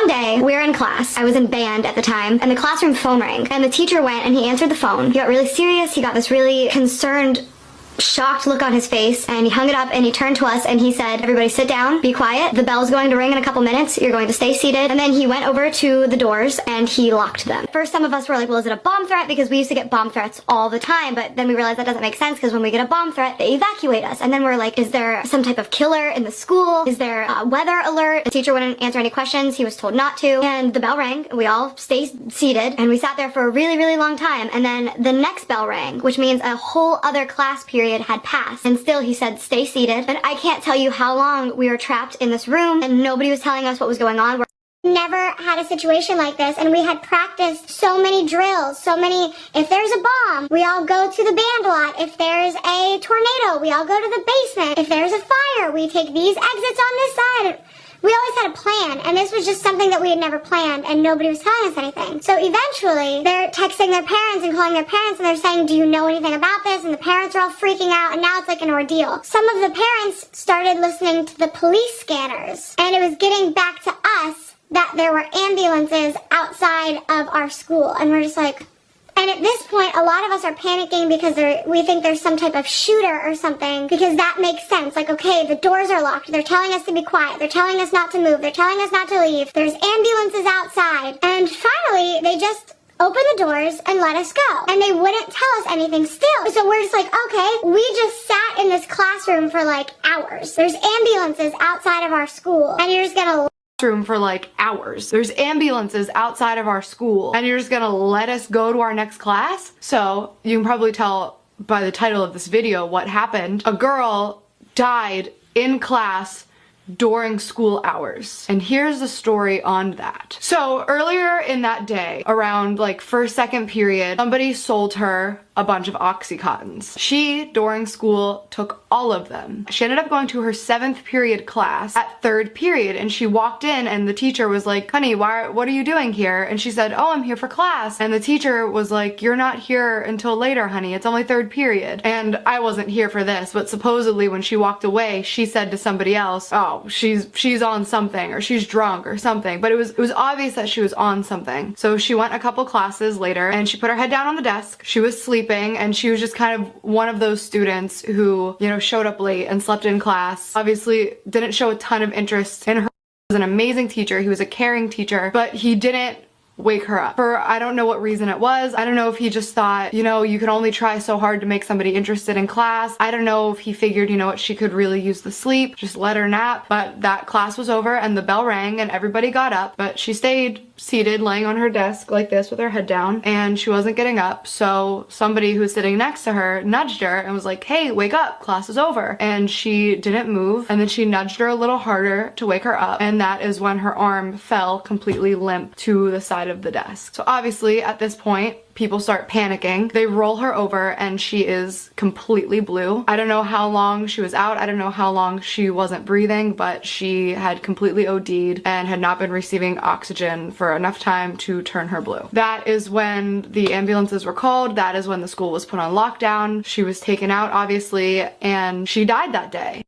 day, we were in class. I was in band at the time, and the classroom phone rang, and the teacher went and he answered the phone. He got really serious. He got this really concerned, shocked look on his face, and he hung it up and he turned to us and he said, "Everybody sit down, be quiet. The bell's going to ring in a couple minutes. You're going to stay seated." And then he went over to the doors and he locked them. First, some of us were like, well, is it a bomb threat? Because we used to get bomb threats all the time, but then we realized that doesn't make sense because when we get a bomb threat, they evacuate us. And then we're like, is there some type of killer in the school? Is there a weather alert? The teacher wouldn't answer any questions. He was told not to. And the bell rang. We all stayed seated and we sat there for a really, really long time. And then the next bell rang, which means a whole other class period had passed, and still he said stay seated. And I can't tell you how long we were trapped in this room and nobody was telling us what was going on. Never had a situation like this, and we had practiced so many drills, if there's a bomb, we all go to the band lot. If there's a tornado, we all go to the basement. If there's a fire, we take these exits on this side. We always had a plan, and this was just something that we had never planned, and nobody was telling us anything. So eventually, they're texting their parents and calling their parents, and they're saying, "Do you know anything about this?" And the parents are all freaking out, and now it's like an ordeal. Some of the parents started listening to the police scanners, and it was getting back to us that there were ambulances outside of our school, and we're just like... And at this point, a lot of us are panicking because we think there's some type of shooter or something, because that makes sense. Like, okay, the doors are locked. They're telling us to be quiet. They're telling us not to move. They're telling us not to leave. There's ambulances outside. And finally, they just opened the doors and let us go. And they wouldn't tell us anything still. So we're just like, okay, we just sat in this classroom for like hours. There's ambulances outside of our school, and you're just gonna... room for like hours. There's ambulances outside of our school and you're just gonna let us go to our next class? So you can probably tell by the title of this video what happened. A girl died in class during school hours. And here's the story on that. So earlier in that day, around like first, second period, somebody sold her a bunch of Oxycontins. She, during school, took all of them. She ended up going to her 7th period class at 3rd period, and she walked in and the teacher was like, "Honey, what are you doing here?" And she said, "Oh, I'm here for class." And the teacher was like, "You're not here until later, honey. It's only 3rd period." And I wasn't here for this, but supposedly when she walked away, she said to somebody else, "Oh, she's on something," or "She's drunk," or something. But it was obvious that she was on something. So she went a couple classes later and she put her head down on the desk. She was sleeping, and she was just kind of one of those students who, you know, showed up late and slept in class. Obviously didn't show a ton of interest in her. He was an amazing teacher. He was a caring teacher, but he didn't wake her up. For I don't know what reason it was. I don't know if he just thought, you know, you can only try so hard to make somebody interested in class. I don't know if he figured, you know what, she could really use the sleep, just let her nap. But that class was over and the bell rang and everybody got up, but she stayed seated laying on her desk like this with her head down, and she wasn't getting up. So somebody who was sitting next to her nudged her and was like, "Hey, wake up, class is over." And she didn't move, and then she nudged her a little harder to wake her up, and that is when her arm fell completely limp to the side of the desk. So obviously at this point, people start panicking. They roll her over and she is completely blue. I don't know how long she was out. I don't know how long she wasn't breathing, but she had completely OD'd and had not been receiving oxygen for enough time to turn her blue. That is when the ambulances were called. That is when the school was put on lockdown. She was taken out, obviously, and she died that day.